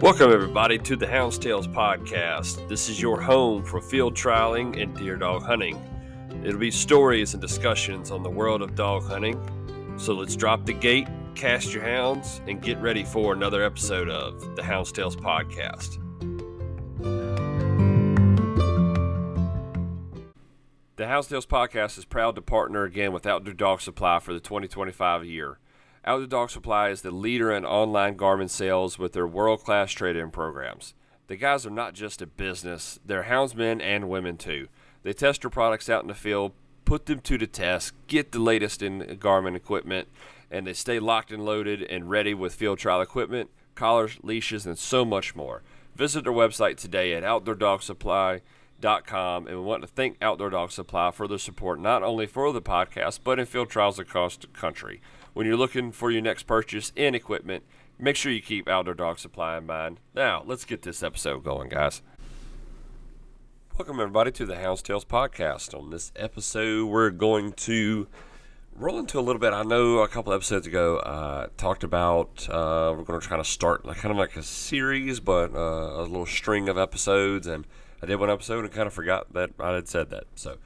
Welcome, everybody, to the Hounds podcast. This is your home for field trialing and deer dog hunting. It'll be stories and discussions on the world of dog hunting. So let's drop the gate, cast your hounds, and get ready for another episode of the Hounds podcast. The Hounds podcast is proud to partner again with Outdoor Dog Supply for the 2025 year. Outdoor Dog Supply is the leader in online garment sales with their world-class trade-in programs. The guys are not just a business, they're houndsmen and women too. They test their products out in the field, put them to the test, get the latest in garment equipment, and they stay locked and loaded and ready with field trial equipment, collars, leashes, and so much more. Visit their website today at outdoordogsupply.com, and we want to thank Outdoor Dog Supply for their support not only for the podcast, but in field trials across the country. When you're looking for your next purchase in equipment, make sure you keep Outdoor Dog Supply in mind. Now, let's get this episode going, guys. Welcome, everybody, to the Hounds podcast. On this episode, we're going to roll into a little bit. I know a couple episodes ago, talked about we're going to try to start kind of like a series, but a little string of episodes. And I did one episode and kind of forgot that I had said that. So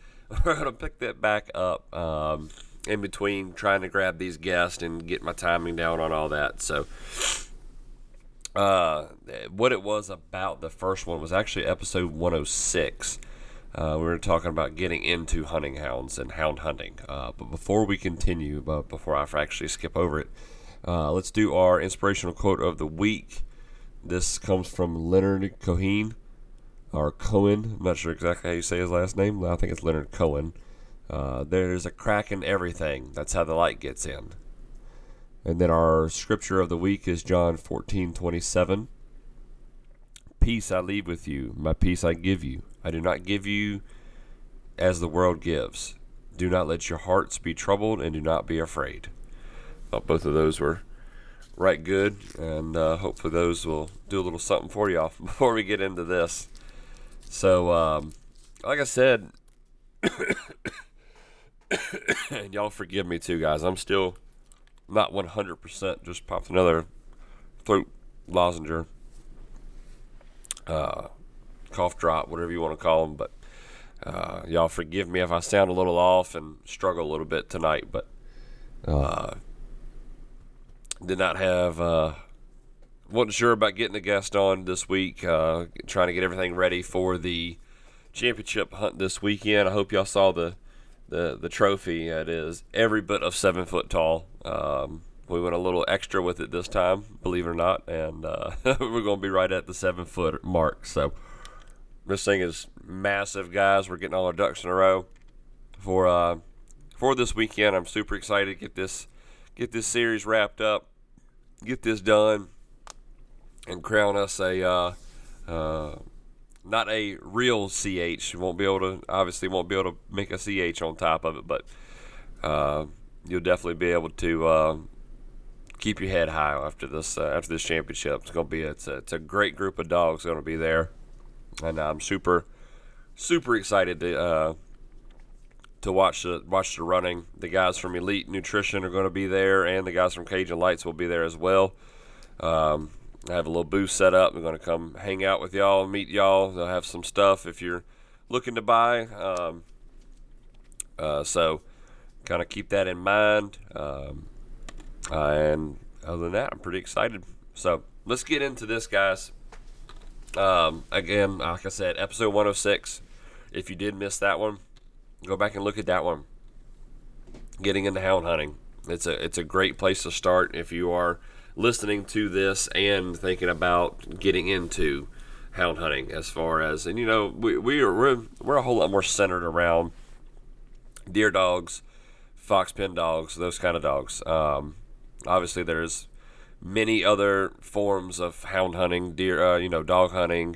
we're going to pick that back up. In between trying to grab these guests and get my timing down on all that. So what it was about the first one was actually episode 106. We were talking about getting into hunting hounds and hound hunting. But before we continue, before I actually skip over it, let's do our inspirational quote of the week. This comes from Leonard Cohen, or Cohen. I'm not sure exactly how you say his last name. I think it's Leonard Cohen. There's a crack in everything. That's how the light gets in. And then our scripture of the week is John 14:27. Peace I leave with you, my peace I give you. I do not give you as the world gives. Do not let your hearts be troubled, and do not be afraid. Thought both of those were right good, and hopefully those will do a little something for y'all before we get into this. So, like I said, and y'all forgive me too, guys. I'm still not 100%. Just popped another throat lozenge, cough drop, whatever you want to call them. But y'all forgive me if I sound a little off and struggle a little bit tonight. But did not have, wasn't sure about getting a guest on this week. Trying to get everything ready for the championship hunt this weekend. I hope y'all saw the trophy. It is every bit of 7 foot tall. We went a little extra with it this time, believe it or not, and we're going to be right at the 7 foot mark. So this thing is massive, guys. We're getting all our ducks in a row for this weekend. I'm super excited to get this series wrapped up, get this done, and crown us a not a real CH. Won't be able to make a CH on top of it, but you'll definitely be able to keep your head high after this championship. It's a great group of dogs going to be there, and I'm super excited to watch the running. The guys from Elite Nutrition are going to be there, and the guys from Cajun Lights will be there as well. I have a little booth set up. I'm going to come hang out with y'all, meet y'all. They'll have some stuff if you're looking to buy. So kind of keep that in mind. And other than that, I'm pretty excited. So let's get into this, guys. Again, like I said, episode 106. If you did miss that one, go back and look at that one. Getting into hound hunting. It's a great place to start if you are listening to this and thinking about getting into hound hunting. As far as, and we're a whole lot more centered around deer dogs, fox pen dogs, those kind of dogs. Obviously there's many other forms of hound hunting, dog hunting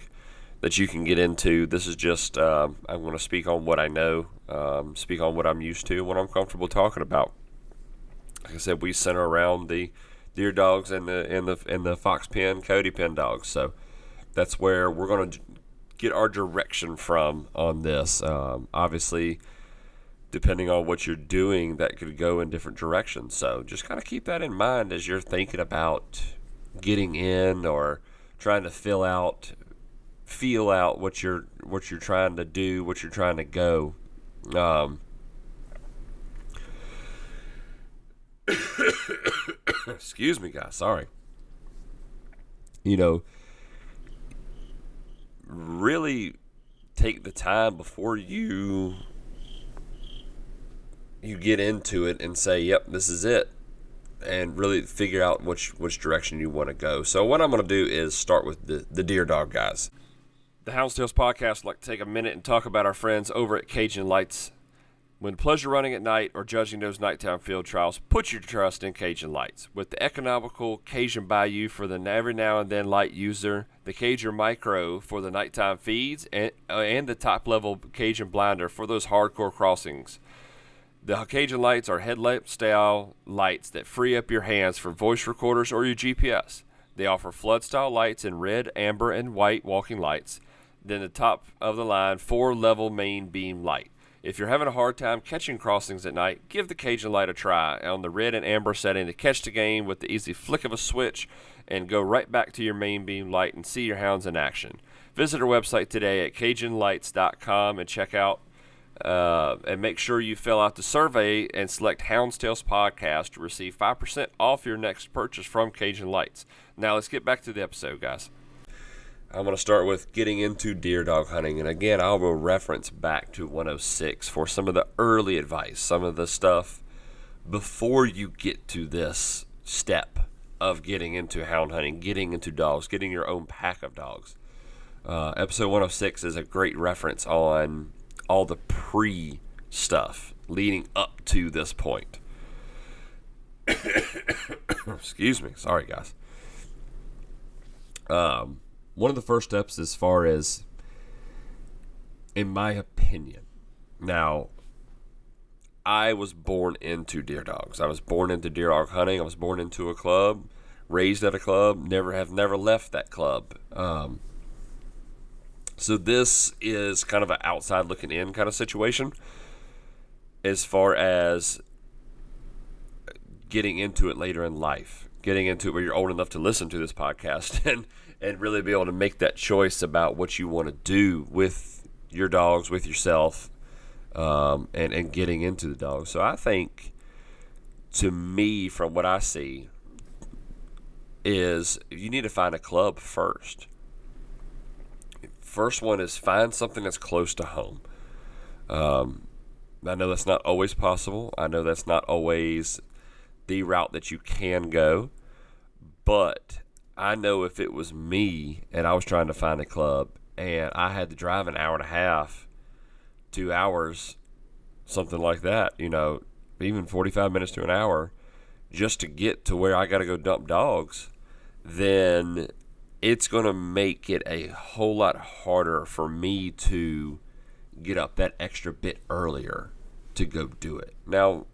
that you can get into. This is just I'm going to speak on what I know, speak on what I'm used to, what I'm comfortable talking about. Like I said, we center around the deer dogs and the fox pen, coyote pen dogs. So that's where we're going to get our direction from on this. Obviously, depending on what you're doing, that could go in different directions. So just kind of keep that in mind as you're thinking about getting in or trying to feel out what you're trying to do, what you're trying to go. Excuse me, guys. Sorry. Really take the time before you get into it and say, yep, this is it, and really figure out which direction you want to go. So what I'm going to do is start with the deer dog guys. The Hounds podcast would like to take a minute and talk about our friends over at Cajun Lights. When pleasure running at night or judging those nighttime field trials, put your trust in Cajun Lights. With the economical Cajun Bayou for the every now and then light user, the Cajun Micro for the nighttime feeds, and the top-level Cajun Blinder for those hardcore crossings. The Cajun Lights are headlamp-style lights that free up your hands for voice recorders or your GPS. They offer flood-style lights in red, amber, and white walking lights. Then the top-of-the-line 4-level main beam light. If you're having a hard time catching crossings at night, give the Cajun Light a try on the red and amber setting to catch the game with the easy flick of a switch and go right back to your main beam light and see your hounds in action. Visit our website today at CajunLights.com and check out and make sure you fill out the survey and select Hounds Podcast to receive 5% off your next purchase from Cajun Lights. Now let's get back to the episode, guys. I'm going to start with getting into deer dog hunting. And again, I will reference back to 106 for some of the early advice, some of the stuff before you get to this step of getting into hound hunting, getting into dogs, getting your own pack of dogs. Episode 106 is a great reference on all the pre-stuff leading up to this point. Excuse me. Sorry, guys. One of the first steps as far as, in my opinion, now, I was born into deer dogs. I was born into deer dog hunting. I was born into a club, raised at a club, never left that club. So this is kind of an outside looking in kind of situation as far as getting into it later in life, getting into it where you're old enough to listen to this podcast and really be able to make that choice about what you want to do with your dogs, with yourself, and getting into the dogs. So I think, to me, from what I see, is you need to find a club first. First one is find something that's close to home. I know that's not always possible. I know that's not always the route that you can go, but I know if it was me and I was trying to find a club and I had to drive an hour and a half, 2 hours, something like that, even 45 minutes to an hour just to get to where I got to go dump dogs, then it's going to make it a whole lot harder for me to get up that extra bit earlier to go do it. Now,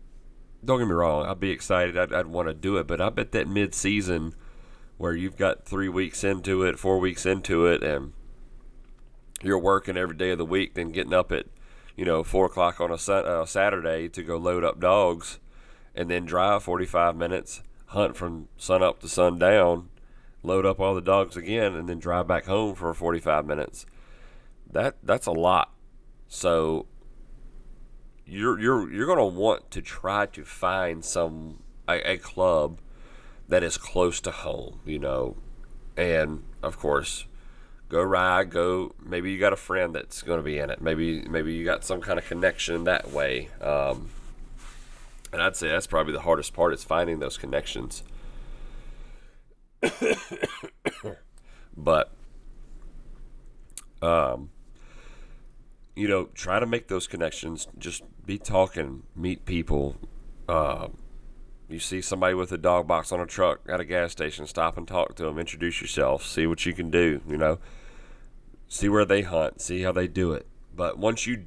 don't get me wrong, I'd be excited. I'd want to do it, but I bet that mid-season where you've got 3 weeks into it, 4 weeks into it, and you're working every day of the week, then getting up at 4 o'clock on a Saturday to go load up dogs, and then drive 45 minutes, hunt from sun up to sundown, load up all the dogs again, and then drive back home for 45 minutes. That's a lot. So you're going to want to try to find a club that is close to home, and of course, maybe you got a friend that's going to be in it. Maybe you got some kind of connection that way. And I'd say that's probably the hardest part, is finding those connections. But, try to make those connections. Just be talking, meet people. You see somebody with a dog box on a truck at a gas station, stop and talk to them, introduce yourself, see what you can do, see where they hunt, see how they do it. But once you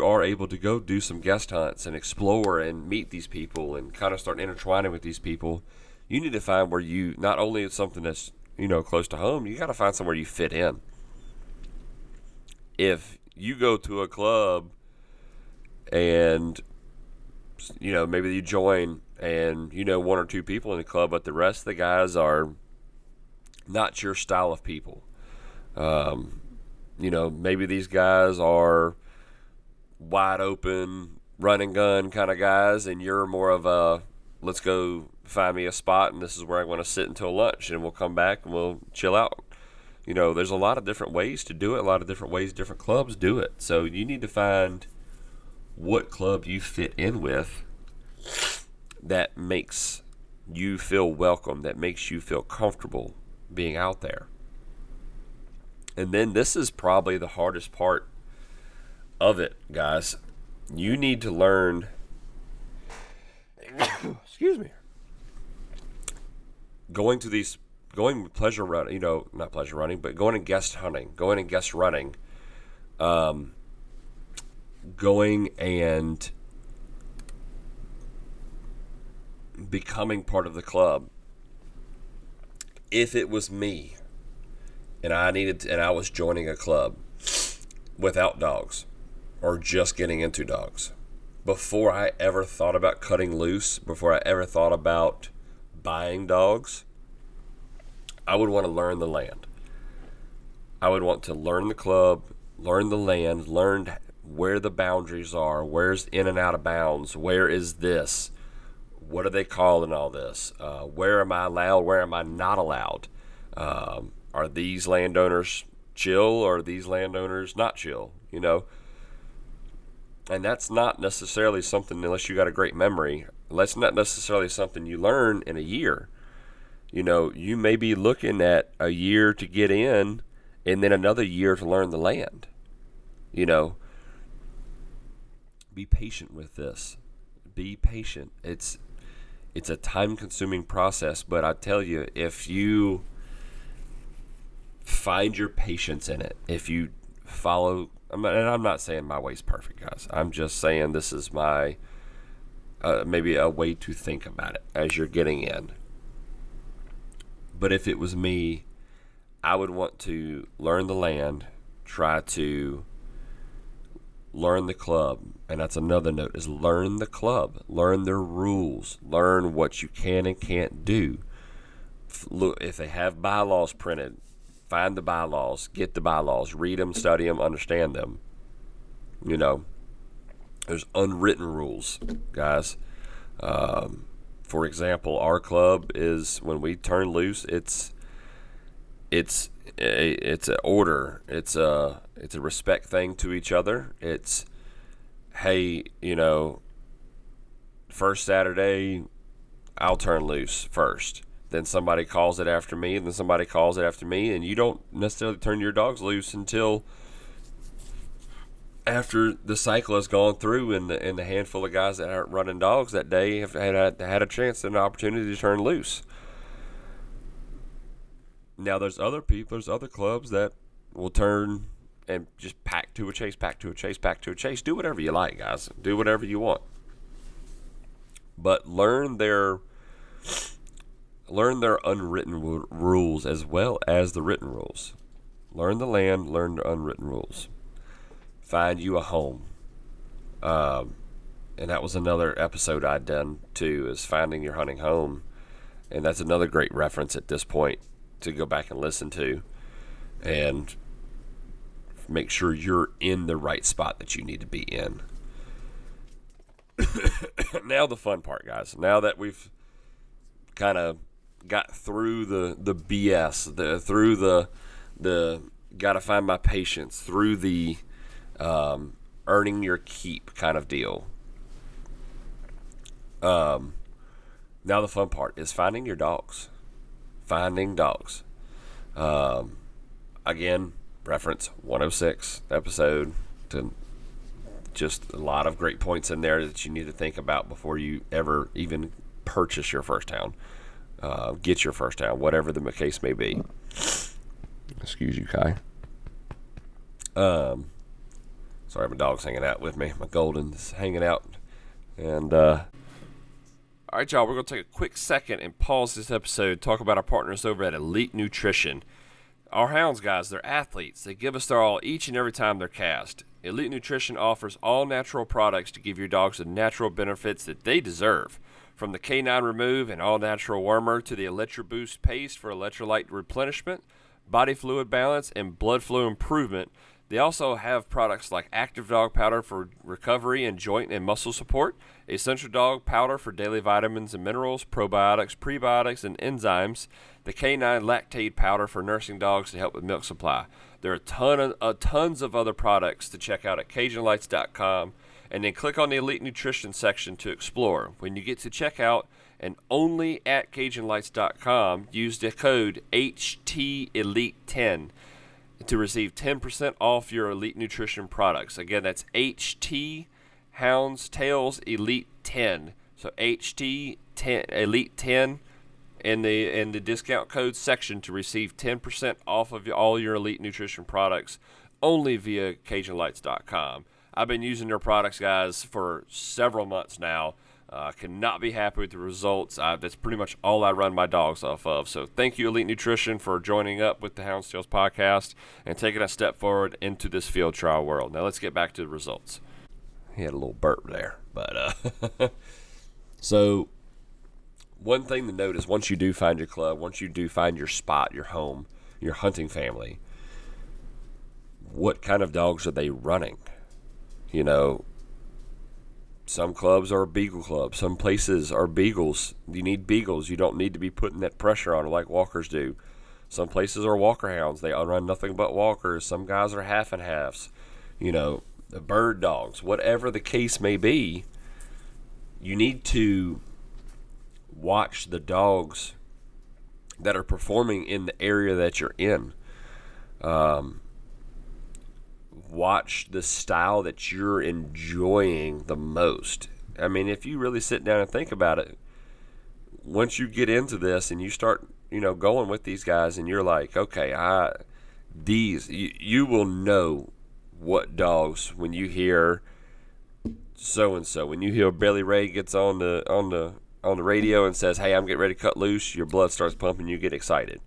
are able to go do some guest hunts and explore and meet these people and kind of start intertwining with these people, you need to find where you, not only it's something that's, close to home, you got to find somewhere you fit in. If you go to a club and, maybe you join and, 1 or 2 people in the club, but the rest of the guys are not your style of people. Maybe these guys are wide open, run and gun kind of guys, and you're more of a, let's go find me a spot, and this is where I'm going to sit until lunch, and we'll come back and we'll chill out. There's a lot of different ways to do it, a lot of different ways different clubs do it. So you need to find what club you fit in with that makes you feel welcome, that makes you feel comfortable being out there. And then this is probably the hardest part of it, guys. You need to learn excuse me, going pleasure running, not pleasure running, but going and guest hunting, going and guest running, going and becoming part of the club. If it was me and I was joining a club without dogs or just getting into dogs, before I ever thought about cutting loose, before I ever thought about buying dogs, I would want to learn the land. I would want to learn the club, learn the land, learn where the boundaries are, where's in and out of bounds, where is this, what are they calling all this, where am I allowed, where am I not allowed, are these landowners chill or are these landowners not chill, And that's not necessarily something, unless you got a great memory, that's not necessarily something you learn in a year. You may be looking at a year to get in and then another year to learn the land. Be patient with this. Be patient. It's a time-consuming process, but I tell you, if you find your patience in it, if you follow, and I'm not saying my way's perfect, guys. I'm just saying this is my maybe a way to think about it as you're getting in. But if it was me, I would want to learn the land, try to learn the club, and that's another note, is learn the club, learn their rules, learn what you can and can't do. Look, if they have bylaws printed, find the bylaws, get the bylaws, read them, study them, understand them. There's unwritten rules, guys. For example, our club is, when we turn loose, it's an order. It's a respect thing to each other. It's, hey, first Saturday, I'll turn loose first. Then somebody calls it after me, and then somebody calls it after me, and you don't necessarily turn your dogs loose until after the cycle has gone through, and the handful of guys that aren't running dogs that day have had a chance and an opportunity to turn loose. Now there's other clubs that will turn and just pack to a chase. Do whatever you like, guys. Do whatever you want. But learn their unwritten rules as well as the written rules. Learn the land, learn the unwritten rules. Find you a home. And that was another episode I'd done too, is finding your hunting home. And that's another great reference at this point to go back and listen to and make sure you're in the right spot that you need to be in. Now the fun part, guys. Now that we've kind of got through the BS, through the gotta find my patience, through the earning your keep kind of deal. Now the fun part is finding your dogs. Finding dogs. Again, reference 106 episode, to just a lot of great points in there that you need to think about before you ever even purchase your first hound, get your first hound, whatever the case may be. Excuse you, Kai. Sorry, my dog's hanging out with me. My golden's hanging out. And all right, y'all, we're going to take a quick second and pause this episode, talk about our partners over at Elite Nutrition. Our hounds, guys, they're athletes. They give us their all each and every time they're cast. Elite Nutrition offers all natural products to give your dogs the natural benefits that they deserve. From the K9 Remove and All Natural Wormer to the ElectroBoost Paste for electrolyte replenishment, body fluid balance, and blood flow improvement, they also have products like Active Dog Powder for recovery and joint and muscle support, Essential Dog Powder for daily vitamins and minerals, probiotics, prebiotics, and enzymes, the K9 Lactate Powder for nursing dogs to help with milk supply. There are tons of other products to check out at CajunLights.com, and then click on the Elite Nutrition section to explore. When you get to checkout, and only at CajunLights.com, use the code HTElite10 to receive 10% off your Elite Nutrition products. Again, that's HT Hounds Tails Elite 10. So HT10 Elite 10 in the discount code section to receive 10% off of all your Elite Nutrition products only via CajunLights.com. I've been using their products, guys, for several months now. Cannot be happy with the results. That's pretty much all I run my dogs off of. So thank you, Elite Nutrition, for joining up with the Hounds Tales podcast and taking a step forward into this field trial world. Now let's get back to the results. He had a little burp there. But so one thing to note is once you do find your club, once you do find your spot, your home, your hunting family, what kind of dogs are they running? You know, some clubs are beagle clubs. Some places are beagles. You need beagles. You don't need to be putting that pressure on them like walkers do. Some places are walker hounds. They run nothing but walkers. Some guys are half and halves. You know, the bird dogs. Whatever the case may be, you need to watch the dogs that are performing in the area that you're in. Watch the style that you're enjoying the most. I mean, if you really sit down and think about it, once you get into this and you start, going with these guys and you're like, okay, you will know what dogs when you hear so and so. When you hear Billy Ray gets on the radio and says, "Hey, I'm getting ready to cut loose," your blood starts pumping, you get excited.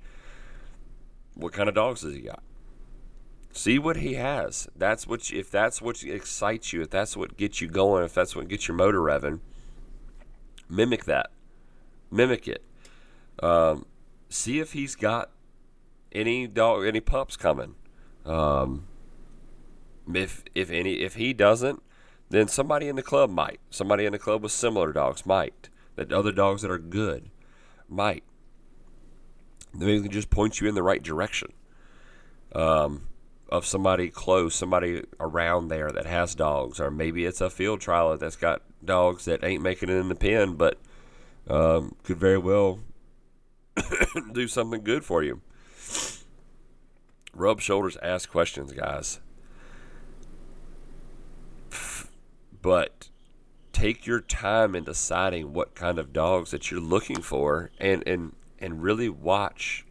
What kind of dogs does he got? See what he has. If that's what excites you, if that's what gets you going, if that's what gets your motor revving, mimic that. Mimic it. See if he's got any pups coming. If he doesn't, then somebody in the club might. Somebody in the club with similar dogs might. That other dogs that are good might. Maybe they can just point you in the right direction. Of somebody close, somebody around there that has dogs, or maybe it's a field trialer that's got dogs that ain't making it in the pen, but could very well do something good for you. Rub shoulders, ask questions, guys. But take your time in deciding what kind of dogs that you're looking for, and really watch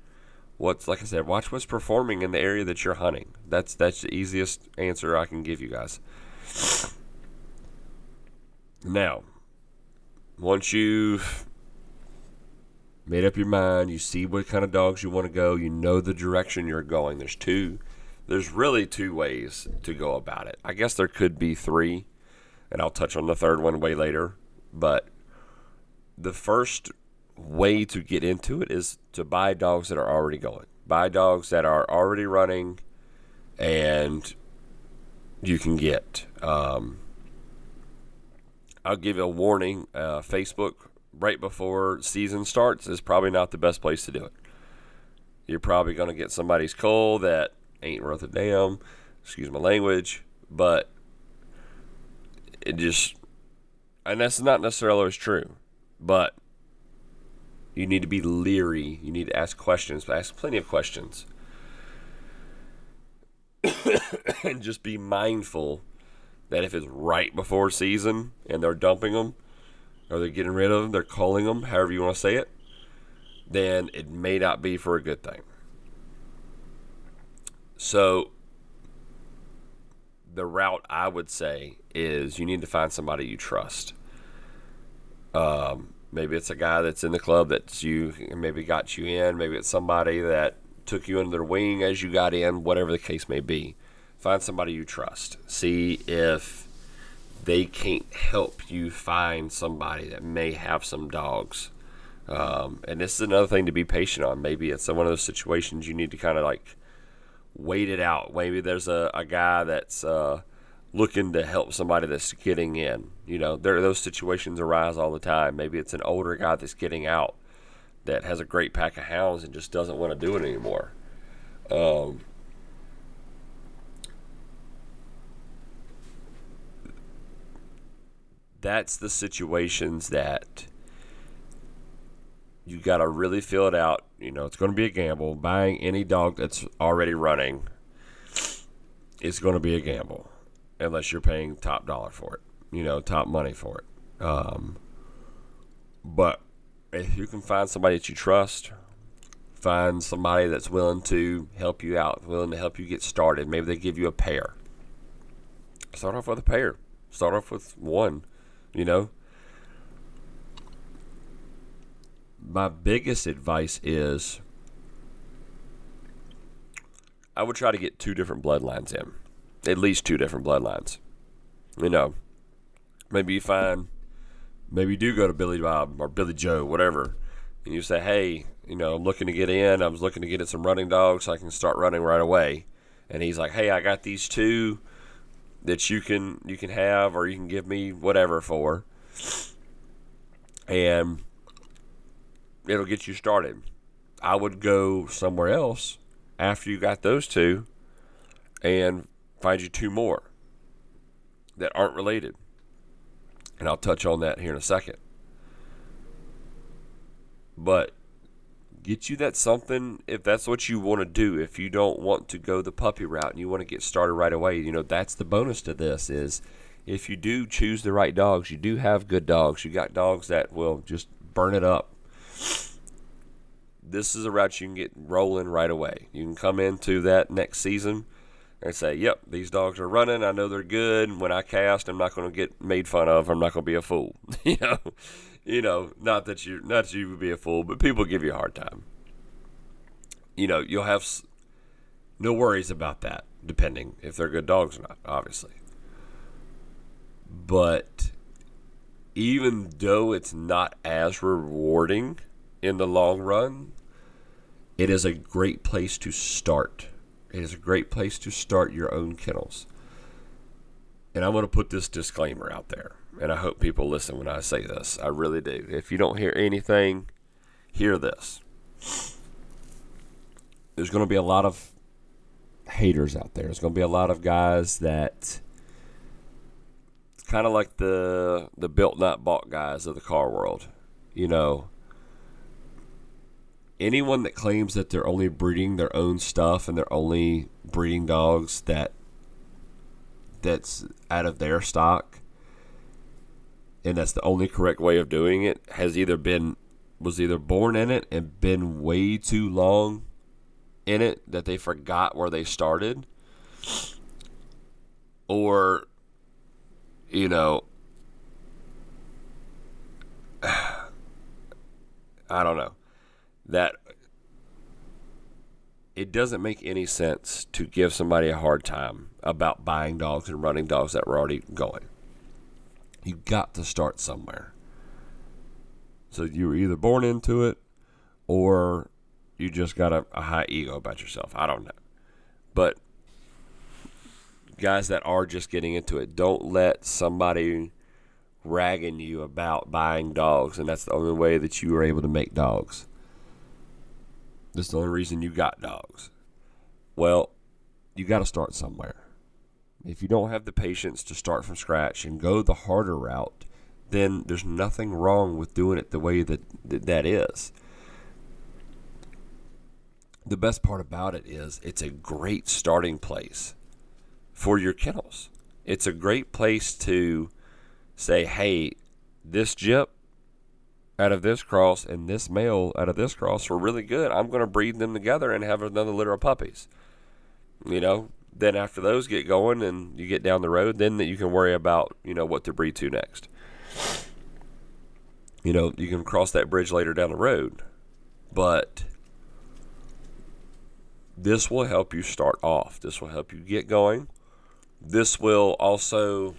watch what's performing in the area that you're hunting. That's the easiest answer I can give you guys. Now, once you've made up your mind, you see what kind of dogs you want to go, you know the direction you're going. There's really two ways to go about it. I guess there could be three, and I'll touch on the third one way later. But the first way to get into it is to buy dogs that are already going. Buy dogs that are already running, and you can get. I'll give you a warning. Facebook right before season starts is probably not the best place to do it. You're probably going to get somebody's cull that ain't worth a damn. Excuse my language, but and that's not necessarily always true, but you need to be leery. You need to ask questions. Ask plenty of questions. And just be mindful that if it's right before season and they're dumping them, or they're getting rid of them, they're culling them, however you want to say it, then it may not be for a good thing. So the route I would say is you need to find somebody you trust. Maybe it's a guy that's in the club that maybe got you in. Maybe it's somebody that took you under their wing as you got in, whatever the case may be. Find somebody you trust. See if they can't help you find somebody that may have some dogs. And this is another thing to be patient on. Maybe it's one of those situations you need to kind of like wait it out. Maybe there's a guy that's looking to help somebody that's getting in. Those situations arise all the time. Maybe it's an older guy that's getting out that has a great pack of hounds and just doesn't want to do it anymore. That's the situations that you got to really feel it out. It's going to be a gamble. Buying any dog that's already running is going to be a gamble unless you're paying top dollar for it, top money for it. But if you can find somebody that you trust, find somebody that's willing to help you out, willing to help you get started. Maybe they give you a pair. Start off with a pair. Start off with one. My biggest advice is I would try to get 2 different bloodlines in. At least 2 different bloodlines. Maybe you do go to Billy Bob or Billy Joe, whatever, and you say, hey, I'm looking to get in. I was looking to get in some running dogs so I can start running right away. And he's like, hey, I got these 2 that you can have, or you can give me whatever for, and it'll get you started. I would go somewhere else after you got those 2 and find you 2 more that aren't related. And I'll touch on that here in a second. But get you that something if that's what you want to do. If you don't want to go the puppy route and you want to get started right away, that's the bonus to this is if you do choose the right dogs, you do have good dogs. You got dogs that will just burn it up. This is a route you can get rolling right away. You can come into that next season and say, yep, these dogs are running. I know they're good. When I cast, I'm not going to get made fun of. I'm not going to be a fool. Not that you would be a fool, but people give you a hard time. You'll have no worries about that, depending if they're good dogs or not, obviously. But even though it's not as rewarding in the long run, it is a great place to start. It is a great place to start your own kennels. And I'm going to put this disclaimer out there, and I hope people listen when I say this. I really do. If you don't hear anything, hear this. There's going to be a lot of haters out there. There's going to be a lot of guys that kind of like the built not bought guys of the car world. Anyone that claims that they're only breeding their own stuff and they're only breeding dogs that's out of their stock, and that's the only correct way of doing it, was either born in it and been way too long in it that they forgot where they started, or I don't know. That it doesn't make any sense to give somebody a hard time about buying dogs and running dogs that were already going. You got to start somewhere. So you were either born into it or you just got a high ego about yourself. I don't know. But guys that are just getting into it, don't let somebody ragging you about buying dogs, and that's the only way that you were able to make dogs. That's the only reason you got dogs. Well, you got to start somewhere. If you don't have the patience to start from scratch and go the harder route, then there's nothing wrong with doing it the way that is. The best part about it is it's a great starting place for your kennels. It's a great place to say, hey, this gyp out of this cross and this male out of this cross were really good. I'm going to breed them together and have another litter of puppies. Then after those get going and you get down the road, then you can worry about, what to breed to next. You can cross that bridge later down the road. But this will help you start off. This will help you get going. This will also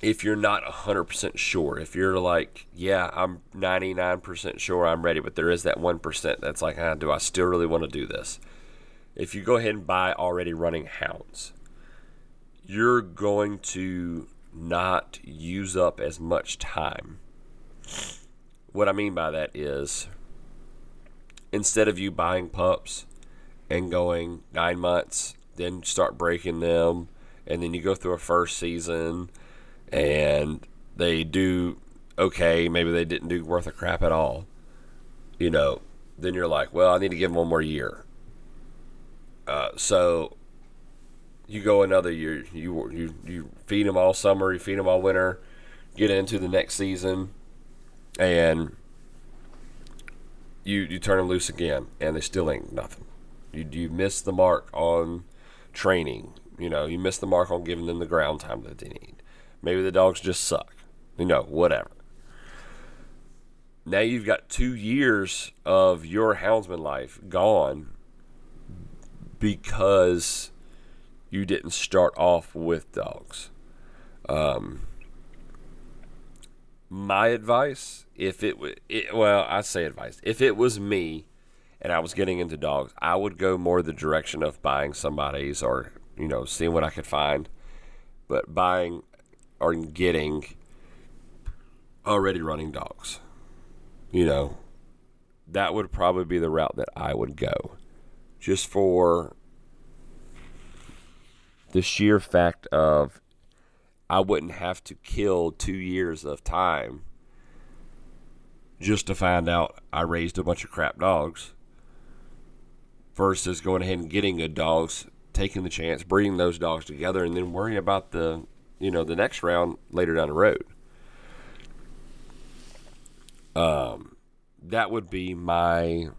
if you're not 100% sure, if you're like, yeah, I'm 99% sure I'm ready, but there is that 1% that's like, do I still really want to do this? If you go ahead and buy already running hounds, you're going to not use up as much time. What I mean by that is, instead of you buying pups and going 9 months, then start breaking them, and then you go through a first season and they do okay, maybe they didn't do worth a crap at all, then you're like, well, I need to give them one more year. So you go another year, you feed them all summer, you feed them all winter, get into the next season, and you turn them loose again, and they still ain't nothing. You miss the mark on training. You miss the mark on giving them the ground time that they need. Maybe the dogs just suck. Whatever. Now you've got 2 years of your houndsman life gone because you didn't start off with dogs. My advice, if it was me and I was getting into dogs, I would go more the direction of buying somebody's or, seeing what I could find. But buying or getting already running dogs, that would probably be the route that I would go. Just for the sheer fact of I wouldn't have to kill 2 years of time just to find out I raised a bunch of crap dogs versus going ahead and getting good dogs, taking the chance, breeding those dogs together, and then worrying about the next round later down the road. That would be my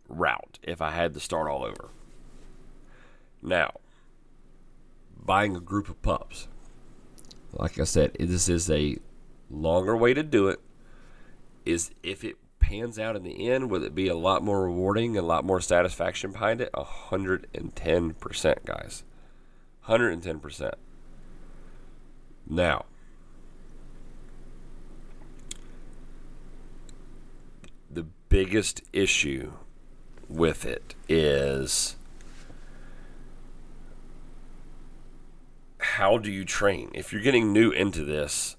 route if I had to start all over. Now, buying a group of pups. Like I said, this is a longer way to do it. Is if it pans out in the end, will it be a lot more rewarding and a lot more satisfaction behind it? 110%, guys. 110%. Now, the biggest issue with it is, how do you train? If you're getting new into this,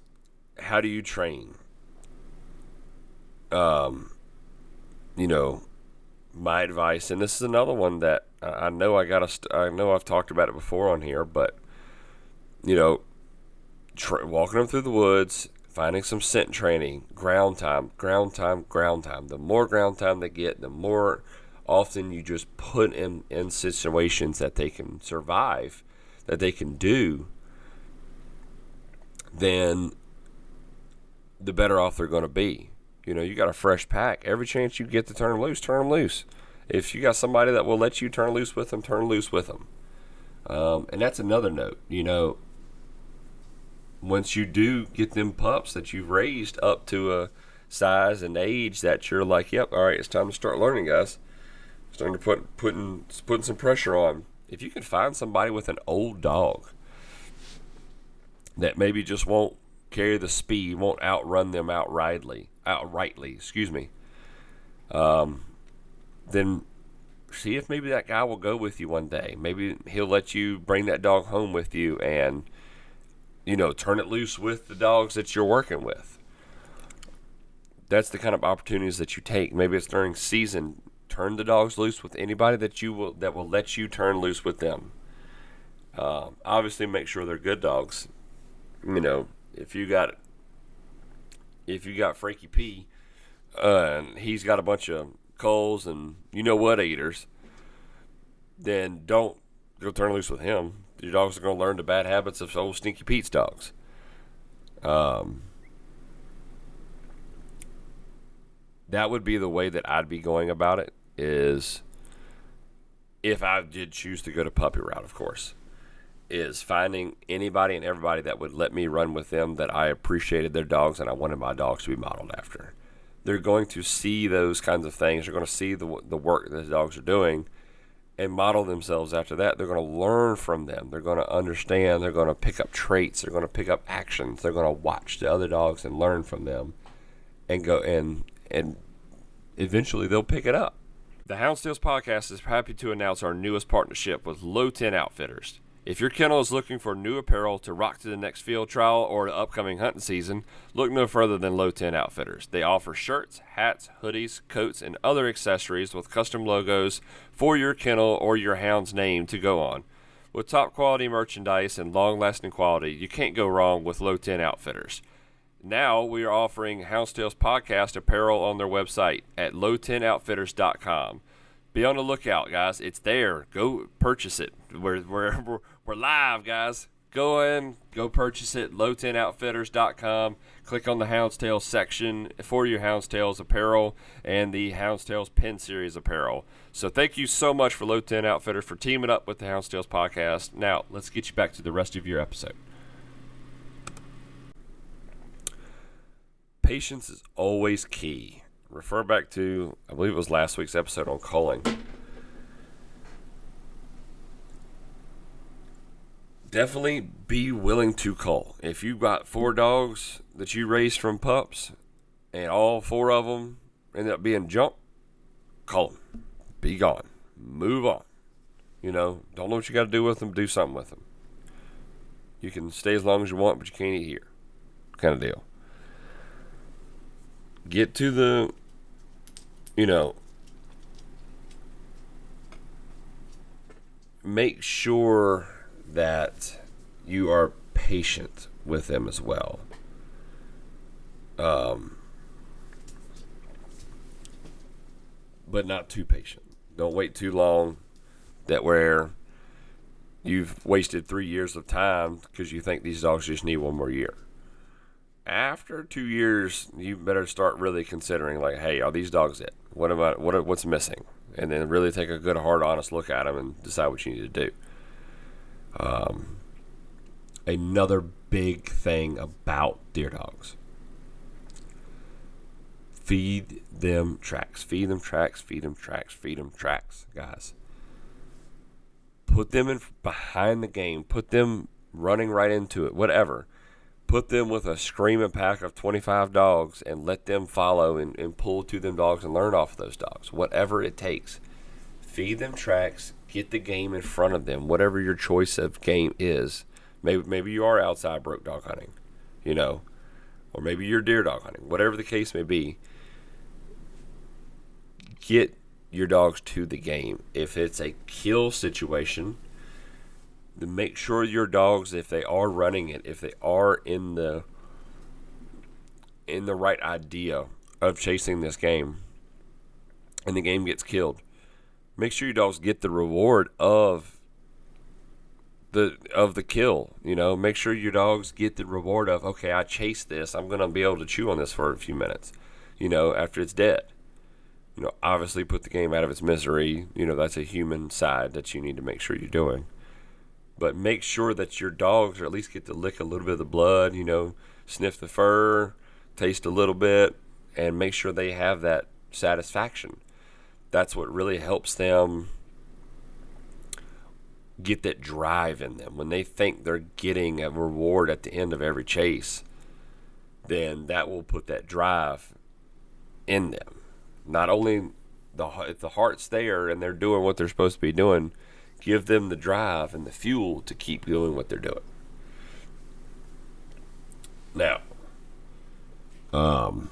how do you train? My advice, and this is another one that I know I've talked about it before on here, but walking them through the woods, finding some scent training, ground time. The more ground time they get, the more often you just put them in situations that they can survive, that they can do, then the better off they're going to be. You got a fresh pack. Every chance you get to turn them loose, turn them loose. If you got somebody that will let you turn loose with them, turn loose with them. And that's another note. Once you do get them pups that you've raised up to a size and age that you're like, yep, all right, it's time to start learning, guys. Starting to putting some pressure on. If you can find somebody with an old dog that maybe just won't carry the speed, won't outrun them outrightly, then see if maybe that guy will go with you one day. Maybe he'll let you bring that dog home with you and, turn it loose with the dogs that you're working with. That's the kind of opportunities that you take. Maybe it's during season. Turn the dogs loose with anybody that will let you turn loose with them. Obviously, make sure they're good dogs. If you got Frankie P, and he's got a bunch of culls and eaters, then don't go turn loose with him. Your dogs are going to learn the bad habits of old Stinky Pete's dogs. That would be the way that I'd be going about it, is if I did choose to go to puppy route, of course, is finding anybody and everybody that would let me run with them, that I appreciated their dogs and I wanted my dogs to be modeled after. They're going to see those kinds of things. They're going to see the work that the dogs are doing, and model themselves after that. They're going to learn from them. They're going to understand. They're going to pick up traits. They're going to pick up actions. They're going to watch the other dogs and learn from them, and go and eventually they'll pick it up. The Hounds Tales podcast is happy to announce our newest partnership with Low 10 Outfitters. If your kennel is looking for new apparel to rock to the next field trial or the upcoming hunting season, look no further than Low 10 Outfitters. They offer shirts, hats, hoodies, coats, and other accessories with custom logos for your kennel or your hound's name to go on. With top quality merchandise and long-lasting quality, you can't go wrong with Low 10 Outfitters. Now we are offering Hounds Tales podcast apparel on their website at low10outfitters.com. Be on the lookout, guys. It's there. Go purchase it. We're live, guys. Go in, go purchase it. Low10outfitters.com. Click on the Hounds Tales section for your Hounds Tales apparel and the Hounds Tales Pin Series apparel. So thank you so much for Low 10 Outfitters for teaming up with the Hounds Tales podcast. Now let's get you back to the rest of your episode. Patience is always key. Refer back to, I believe it was last week's episode on culling. Definitely be willing to cull. If you've got 4 dogs that you raised from pups and all 4 of them end up being junk, cull them. Be gone. Move on. You know, don't know what you got to do with them. Do something with them. You can stay as long as you want, but you can't eat here. Kind of deal. Get to the, make sure that you are patient with them as well. But not too patient. Don't wait too long that where you've wasted 3 years of time because you think these dogs just need one more year. After 2 years, you better start really considering, like, hey, are these dogs it? What's missing? And then really take a good, hard, honest look at them and decide what you need to do. Another big thing about deer dogs: feed them tracks. Feed them tracks. Feed them tracks. Feed them tracks, guys. Put them in behind the game. Put them running right into it. Whatever. Put them with a screaming pack of 25 dogs and let them follow and pull to them dogs and learn off of those dogs. Whatever it takes. Feed them tracks. Get the game in front of them. Whatever your choice of game is. Maybe you are outside broke dog hunting, or maybe you're deer dog hunting. Whatever the case may be, get your dogs to the game. If it's a kill situation, then make sure your dogs, if they are running it, if they are in the right idea of chasing this game, and the game gets killed, make sure your dogs get the reward of the kill. Make sure your dogs get the reward of, okay, I chased this, I'm gonna be able to chew on this for a few minutes, after it's dead. Obviously put the game out of its misery. That's a human side that you need to make sure you're doing. But make sure that your dogs, or at least get to lick a little bit of the blood, sniff the fur, taste a little bit, and make sure they have that satisfaction. That's what really helps them get that drive in them. When they think they're getting a reward at the end of every chase, then that will put that drive in them. Not only if the heart's there and they're doing what they're supposed to be doing, give them the drive and the fuel to keep doing what they're doing. Now, I'm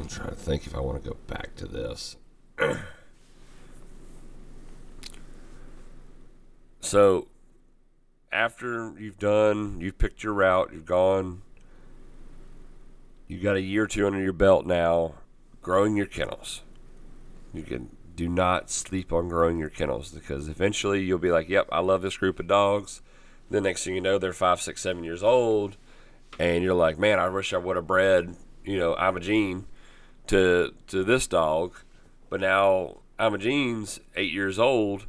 trying to think if I want to go back to this. So, after you've picked your route, you've gone, you've got a year or two under your belt now, growing your kennels. Do not sleep on growing your kennels, because eventually you'll be like, yep, I love this group of dogs. The next thing you know, they're 5, 6, 7 years old, and you're like, man, I wish I would have bred, Imogene to this dog, but now Imogene's 8 years old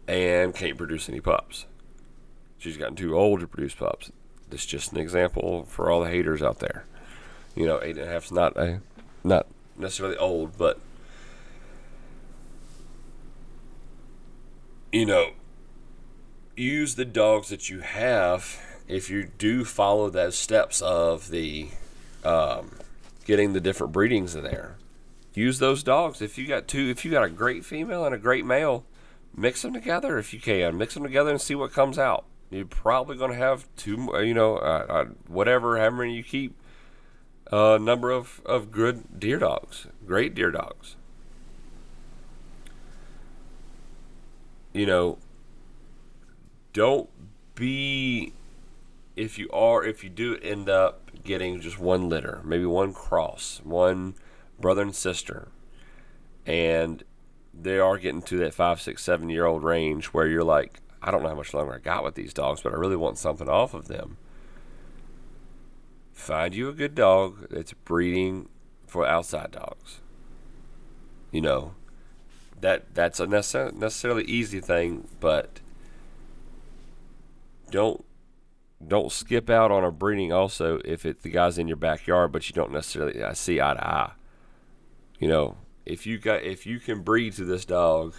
and can't produce any pups. She's gotten too old to produce pups. This is just an example for all the haters out there. 8.5's not necessarily old, but you know, use the dogs that you have. If you do follow those steps of the getting the different breedings in there, use those dogs. If you got a great female and a great male, mix them together if you can. Mix them together and see what comes out. You're probably going to have whatever, however many you keep, a number of good deer dogs, great deer dogs. You know, don't be, if you do end up getting just one litter, maybe one cross, one brother and sister, and they are getting to that 5, 6, 7-year-old range where you're like, I don't know how much longer I got with these dogs, but I really want something off of them. Find you a good dog that's breeding for outside dogs. You know, that's a necessarily easy thing, but don't skip out on a breeding also if the guy's in your backyard, but you don't necessarily see eye to eye. You know, if you can breed to this dog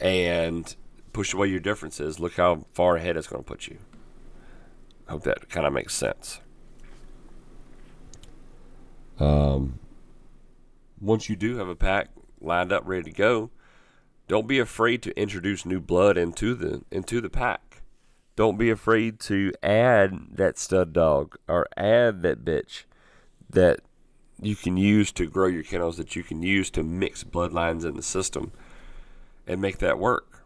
and push away your differences, look how far ahead it's going to put you. I hope that kind of makes sense. Once you do have a pack lined up, ready to go, don't be afraid to introduce new blood into the pack. Don't be afraid to add that stud dog or add that bitch that you can use to grow your kennels, that you can use to mix bloodlines in the system and make that work.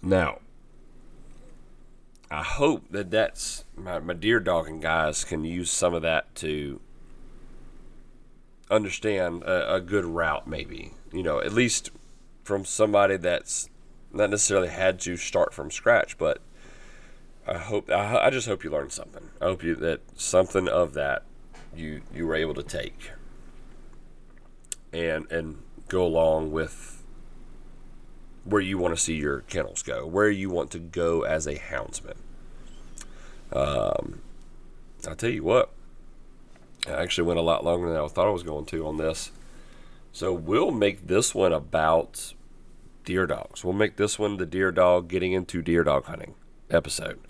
Now, I hope that's my deer dogging guys can use some of that to understand a good route, maybe. You know, at least from somebody that's not necessarily had to start from scratch, but I just hope you learned something. I hope that something of that you were able to take and go along with where you want to see your kennels go, where you want to go as a houndsman. I'll tell you what, I actually went a lot longer than I thought I was going to on this. So we'll make this one about deer dogs. We'll make this one the deer dog getting into deer dog hunting episode.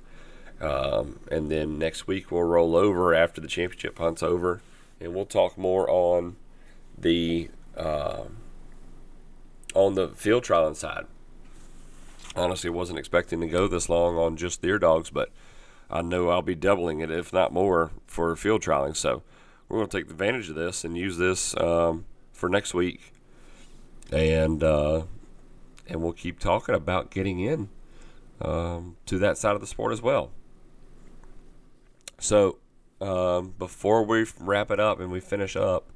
And then next week we'll roll over after the championship hunt's over, and we'll talk more on the field trialing side. Honestly, wasn't expecting to go this long on just deer dogs, but I know I'll be doubling it, if not more, for field trialing. So we're going to take advantage of this and use this for next week, and we'll keep talking about getting in to that side of the sport as well. So before we wrap it up and we finish up,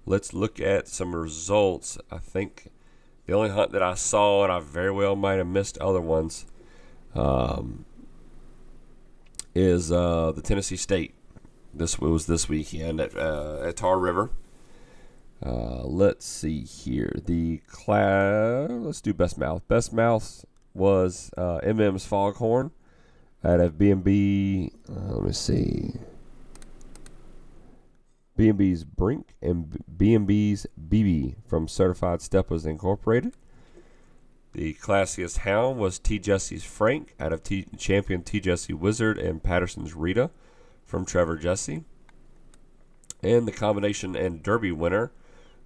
let's look at some results. I think the only hunt that I saw, and I very well might have missed other ones, is the Tennessee State. This was this weekend at Tar River. Let's see here. Let's do best mouth. Best mouth was MM's Foghorn out of B&B. Let me see. B&B's Brink and B&B's BB from Certified Steppers Incorporated. The classiest hound was T. Jesse's Frank out of Champion T. Jesse Wizard and Patterson's Rita from Trevor Jesse. And the combination and derby winner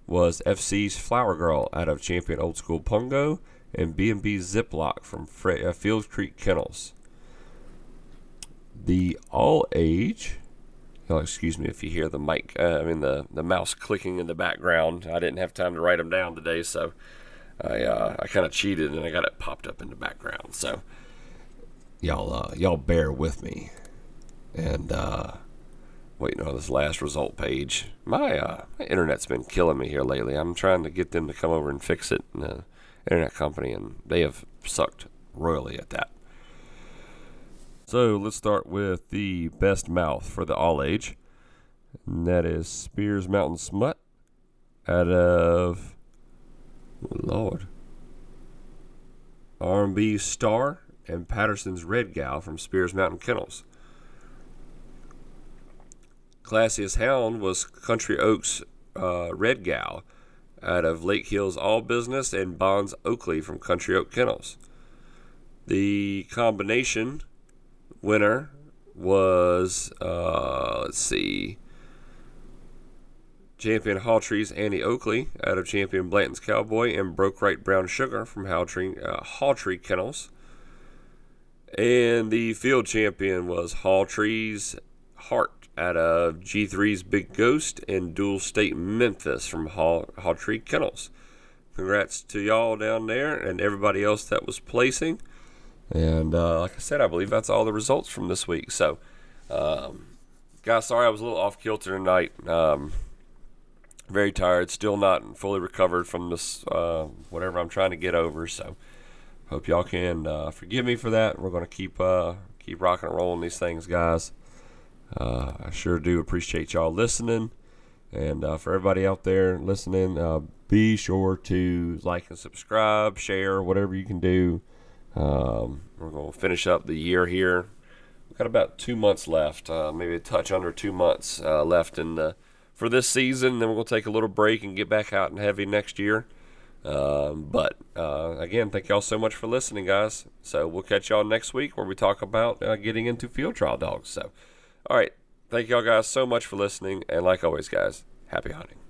was FC's Flower Girl out of Champion Old School Pungo and B&B's Ziploc from Field Creek Kennels. The all-age, excuse me if you hear the the mouse clicking in the background. I didn't have time to write them down today, so I kind of cheated and I got it popped up in the background. So y'all bear with me and waiting on this last result page. My internet's been killing me here lately. I'm trying to get them to come over and fix it, internet company, and they have sucked royally at that. So let's start with the best mouth for the all age, and that is Spears Mountain Smut out of R&B Star and Patterson's Red Gal from Spears Mountain Kennels. Classiest hound was Country Oaks Red Gal out of Lake Hills All Business, and Bonds Oakley from Country Oak Kennels. The combination winner was, Champion Hawtree's Annie Oakley out of Champion Blanton's Cowboy, and Broke Right Brown Sugar from Hawtree Kennels. And the field champion was Hawtree's Heart out of G3's Big Ghost, and Dual State Memphis from Hawtree Kennels. Congrats to y'all down there and everybody else that was placing. And like I said, I believe that's all the results from this week. So, guys, sorry I was a little off kilter tonight. Very tired, still not fully recovered from this, whatever I'm trying to get over. So, hope y'all can forgive me for that. We're going to keep rocking and rolling these things, guys. I sure do appreciate y'all listening. And for everybody out there listening, be sure to like and subscribe, share, whatever you can do. We're going to finish up the year here. We've got about 2 months left, maybe a touch under 2 months left for this season. Then we're going to take a little break and get back out and heavy next year. But again, thank y'all so much for listening, guys. So we'll catch y'all next week where we talk about getting into field trial dogs. So, all right, thank y'all guys so much for listening. And like always, guys, happy hunting.